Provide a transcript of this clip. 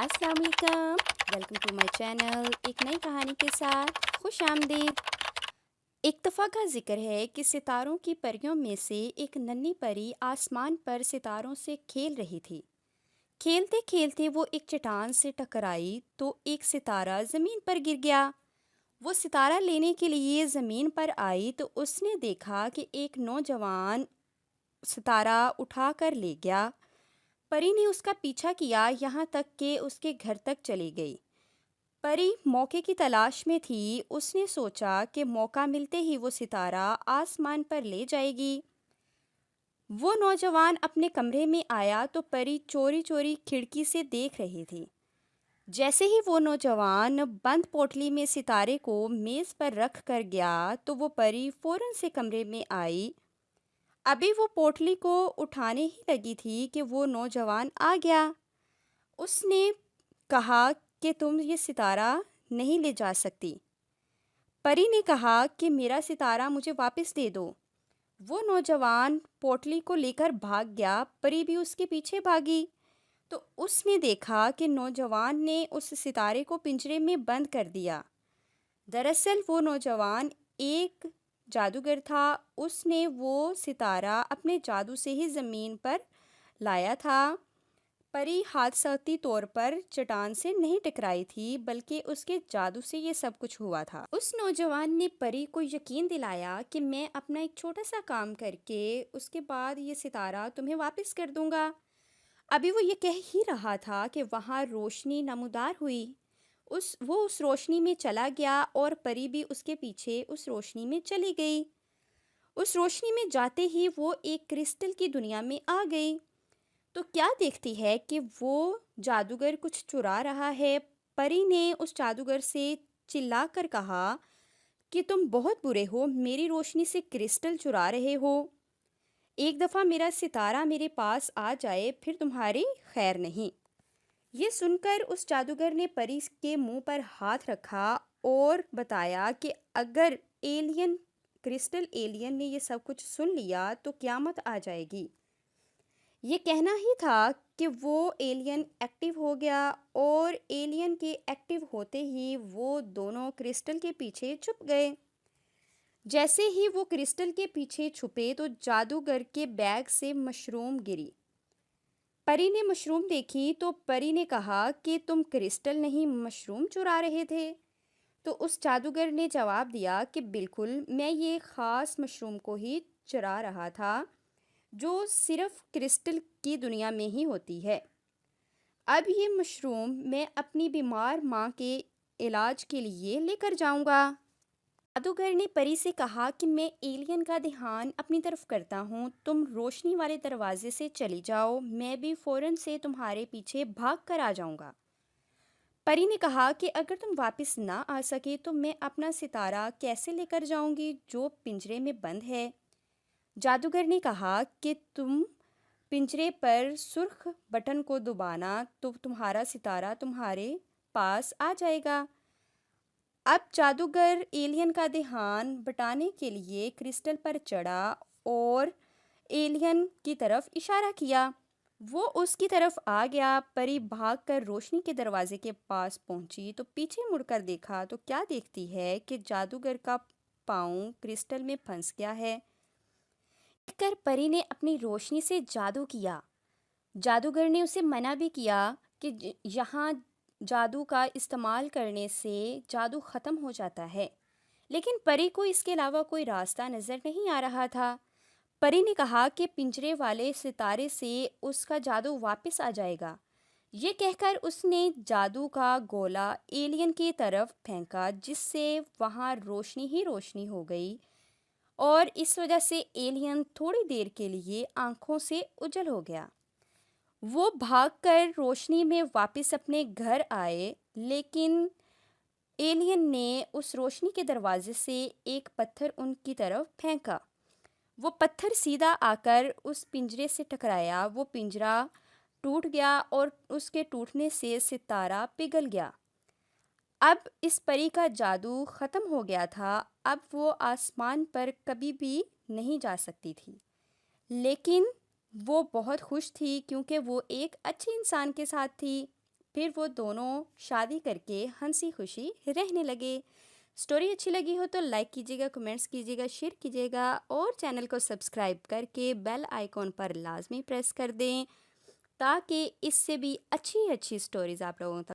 अस्सलाम वालेकुम। Welcome to my channel. एक नई कहानी के साथ खुश आमदीद। एक दफ़ा का जिक्र है कि सितारों की परियों में से एक नन्ही परी आसमान पर सितारों से खेल रही थी। खेलते खेलते वो एक चट्टान से टकराई तो एक सितारा ज़मीन पर गिर गया। वो सितारा लेने के लिए ज़मीन पर आई तो उसने देखा कि एक नौजवान सितारा उठा कर ले गया। परी ने उसका पीछा किया यहाँ तक कि उसके घर तक चली गई। परी मौके की तलाश में थी। उसने सोचा कि मौका मिलते ही वो सितारा आसमान पर ले जाएगी। वो नौजवान अपने कमरे में आया तो परी चोरी चोरी खिड़की से देख रही थी। जैसे ही वो नौजवान बंद पोटली में सितारे को मेज़ पर रख कर गया तो वो परी फौरन से कमरे में आई। अभी वो पोटली को उठाने ही लगी थी कि वो नौजवान आ गया। उसने कहा कि तुम ये सितारा नहीं ले जा सकती। परी ने कहा कि मेरा सितारा मुझे वापस दे दो। वो नौजवान पोटली को लेकर भाग गया। परी भी उसके पीछे भागी तो उसने देखा कि नौजवान ने उस सितारे को पिंजरे में बंद कर दिया। दरअसल वो नौजवान एक जादूगर था। उसने वो सितारा अपने जादू से ही ज़मीन पर लाया था। परी हादसाती तौर पर चट्टान से नहीं टकराई थी बल्कि उसके जादू से ये सब कुछ हुआ था। उस नौजवान ने परी को यकीन दिलाया कि मैं अपना एक छोटा सा काम करके उसके बाद ये सितारा तुम्हें वापस कर दूंगा। अभी वो ये कह ही रहा था कि वहाँ रोशनी नमूदार हुई। उस रोशनी में चला गया और परी भी उसके पीछे उस रोशनी में चली गई। उस रोशनी में जाते ही वो एक क्रिस्टल की दुनिया में आ गई। तो क्या देखती है कि वो जादूगर कुछ चुरा रहा है। परी ने उस जादूगर से चिल्लाकर कहा कि तुम बहुत बुरे हो, मेरी रोशनी से क्रिस्टल चुरा रहे हो। एक दफ़ा मेरा सितारा मेरे पास आ जाए फिर तुम्हारी खैर नहीं। ये सुनकर उस जादूगर ने परी के मुंह पर हाथ रखा और बताया कि अगर क्रिस्टल एलियन ने ये सब कुछ सुन लिया तो क़यामत आ जाएगी। ये कहना ही था कि वो एलियन एक्टिव हो गया और एलियन के एक्टिव होते ही वो दोनों क्रिस्टल के पीछे छुप गए। जैसे ही वो क्रिस्टल के पीछे छुपे तो जादूगर के बैग से मशरूम गिरी। परी ने मशरूम देखी तो परी ने कहा कि तुम क्रिस्टल नहीं मशरूम चुरा रहे थे। तो उस जादूगर ने जवाब दिया कि बिल्कुल, मैं ये ख़ास मशरूम को ही चुरा रहा था जो सिर्फ क्रिस्टल की दुनिया में ही होती है। अब ये मशरूम मैं अपनी बीमार माँ के इलाज के लिए लेकर जाऊंगा। जादूगर ने परी से कहा कि मैं एलियन का ध्यान अपनी तरफ करता हूँ, तुम रोशनी वाले दरवाजे से चली जाओ, मैं भी फौरन से तुम्हारे पीछे भाग कर आ जाऊंगा। परी ने कहा कि अगर तुम वापस ना आ सके तो मैं अपना सितारा कैसे लेकर जाऊंगी जो पिंजरे में बंद है। जादूगर ने कहा कि तुम पिंजरे पर सुर्ख बटन को दबाना तो तुम्हारा सितारा तुम्हारे पास आ जाएगा। अब जादूगर एलियन का ध्यान बटाने के लिए क्रिस्टल पर चढ़ा और एलियन की तरफ इशारा किया। वो उसकी तरफ आ गया। परी भागकर रोशनी के दरवाजे के पास पहुंची तो पीछे मुड़कर देखा तो क्या देखती है कि जादूगर का पाँव क्रिस्टल में फंस गया है। देखकर परी ने अपनी रोशनी से जादू किया। जादूगर ने उसे मना भी किया कि यहाँ जादू का इस्तेमाल करने से जादू ख़त्म हो जाता है, लेकिन परी को इसके अलावा कोई रास्ता नज़र नहीं आ रहा था। परी ने कहा कि पिंजरे वाले सितारे से उसका जादू वापस आ जाएगा। ये कहकर उसने जादू का गोला एलियन की तरफ फेंका जिससे वहाँ रोशनी ही रोशनी हो गई और इस वजह से एलियन थोड़ी देर के लिए आंखों से उजल हो गया। वो भागकर रोशनी में वापस अपने घर आए, लेकिन एलियन ने उस रोशनी के दरवाजे से एक पत्थर उनकी तरफ फेंका। वो पत्थर सीधा आकर उस पिंजरे से टकराया। वो पिंजरा टूट गया और उसके टूटने से सितारा पिघल गया। अब इस परी का जादू ख़त्म हो गया था। अब वो आसमान पर कभी भी नहीं जा सकती थी, लेकिन वो बहुत खुश थी क्योंकि वो एक अच्छे इंसान के साथ थी। پھر وہ دونوں شادی کر کے ہنسی خوشی رہنے لگے۔ سٹوری اچھی لگی ہو تو لائک کیجیے گا، کمنٹس کیجیے گا، شیئر کیجیے گا اور چینل کو سبسکرائب کر کے بیل آئیکن پر لازمی پریس کر دیں تاکہ اس سے بھی اچھی اچھی سٹوریز آپ لوگوں تک